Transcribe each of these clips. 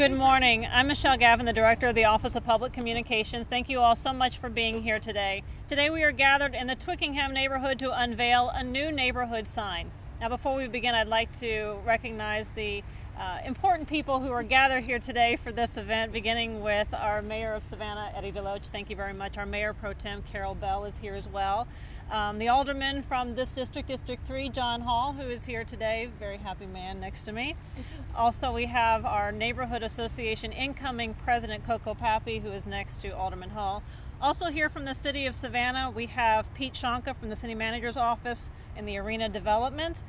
Good morning. I'm Michelle Gavin, the Director of the Office of Public Communications. Thank you all so much for being here today. Today we are gathered in the Twickenham neighborhood to unveil a new neighborhood sign. Now before we begin, I'd like to recognize the important people who are gathered here today for this event, beginning with our Mayor of Savannah, Eddie Deloach. Thank you very much. Our Mayor Pro Tem, Carol Bell, is here as well. The Alderman from this district, District 3, John Hall, who is here today, very happy man next to me. Also, we have our Neighborhood Association incoming President, Coco Pappy, who is next to Alderman Hall. Also here from the City of Savannah, we have Pete Shonka from the City Manager's Office in the Arena Development.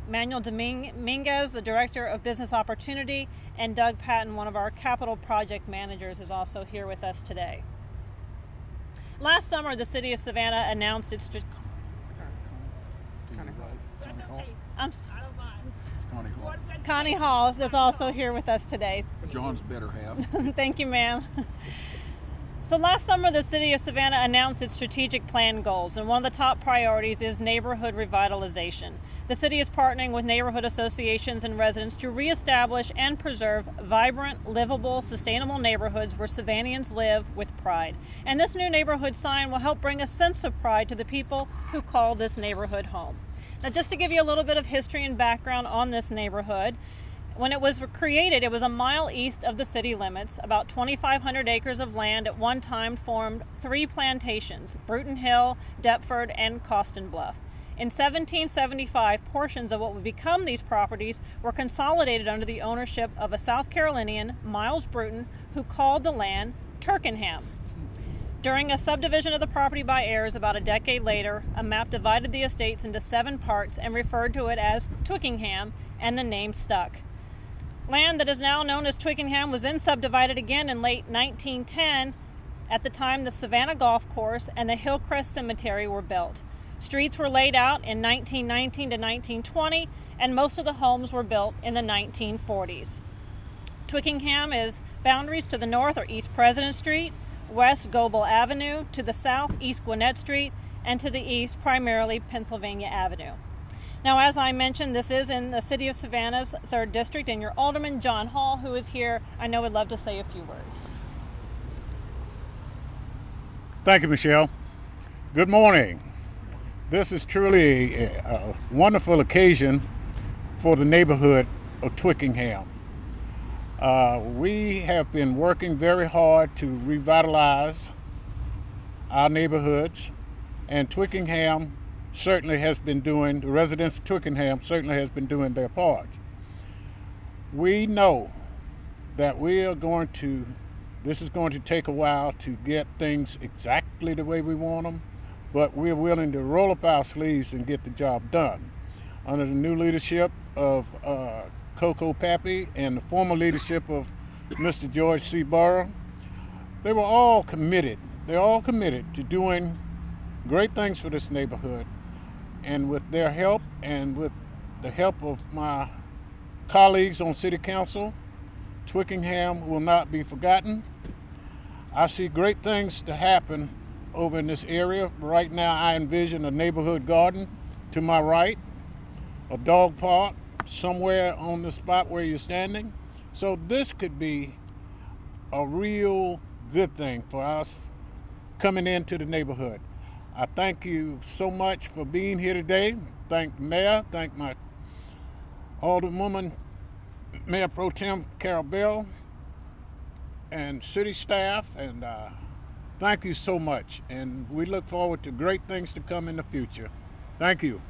Manuel Dominguez, the Director of Business Opportunity, and Doug Patton, one of our capital project managers, is also here with us today. Last summer, the City of Savannah announced its Connie Hall is also here with us today. John's better half. Thank you, ma'am. So last summer, the City of Savannah announced its strategic plan goals, and one of the top priorities is neighborhood revitalization. The city is partnering with neighborhood associations and residents to reestablish and preserve vibrant, livable, sustainable neighborhoods where Savannians live with pride. And this new neighborhood sign will help bring a sense of pride to the people who call this neighborhood home. Now, just to give you a little bit of history and background on this neighborhood, when it was created, it was a mile east of the city limits. About 2,500 acres of land at one time formed three plantations: Bruton Hill, Deptford, and Coston Bluff. In 1775, portions of what would become these properties were consolidated under the ownership of a South Carolinian, Miles Bruton, who called the land Twickenham. During a subdivision of the property by heirs about a decade later, a map divided the estates into 7 parts and referred to it as Twickenham, and the name stuck. Land that is now known as Twickenham was then subdivided again in late 1910. At the time, the Savannah Golf Course and the Hillcrest Cemetery were built. Streets were laid out in 1919 to 1920, and most of the homes were built in the 1940s. Twickenham is boundaries: to the north are East President Street, west Goebel Avenue, to the south East Gwinnett Street, and to the east primarily Pennsylvania Avenue. Now, as I mentioned, this is in the City of Savannah's 3rd District, and your Alderman, John Hall, who is here, I know would love to say a few words. Thank you, Michelle. Good morning. This is truly a wonderful occasion for the neighborhood of Twickenham. We have been working very hard to revitalize our neighborhoods, and Twickenham certainly has been doing, the residents of Twickenham certainly has been doing their part. We know that this is going to take a while to get things exactly the way we want them, but we're willing to roll up our sleeves and get the job done. Under the new leadership of Coco Pappy and the former leadership of Mr. George C. Burrow, they were all committed. They're all committed to doing great things for this neighborhood. And with their help and with the help of my colleagues on City Council, Twickenham will not be forgotten. I see great things to happen over in this area. Right now, I envision a neighborhood garden to my right, a dog park somewhere on the spot where you're standing. So this could be a real good thing for us coming into the neighborhood. I thank you so much for being here today. Thank the mayor, thank my Alderwoman, Mayor Pro Tem Carol Bell, and city staff, and thank you so much. And we look forward to great things to come in the future. Thank you.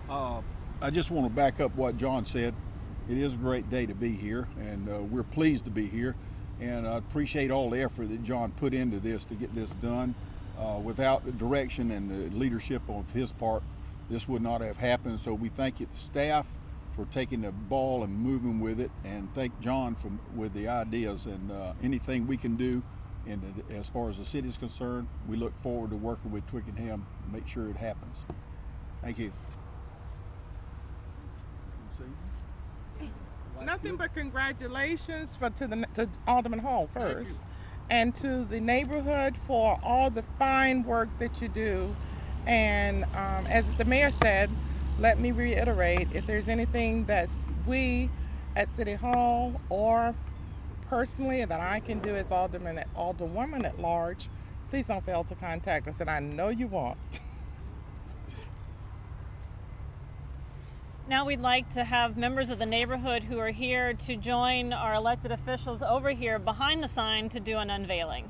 I just want to back up what John said. It is a great day to be here, and we're pleased to be here. And I appreciate all the effort that John put into this to get this done. Without the direction and the leadership of his part, this would not have happened. So we thank the staff for taking the ball and moving with it, and thank John with the ideas, and anything we can do. And as far as the city is concerned, we look forward to working with Twickenham to make sure it happens. Thank you. Nothing but congratulations to Alderman Hall first, and to the neighborhood for all the fine work that you do. And as the mayor said, let me reiterate, if there's anything that's we at City Hall or personally that I can do as Alderwoman at large, please don't fail to contact us, and I know you won't. Now we'd like to have members of the neighborhood who are here to join our elected officials over here behind the sign to do an unveiling.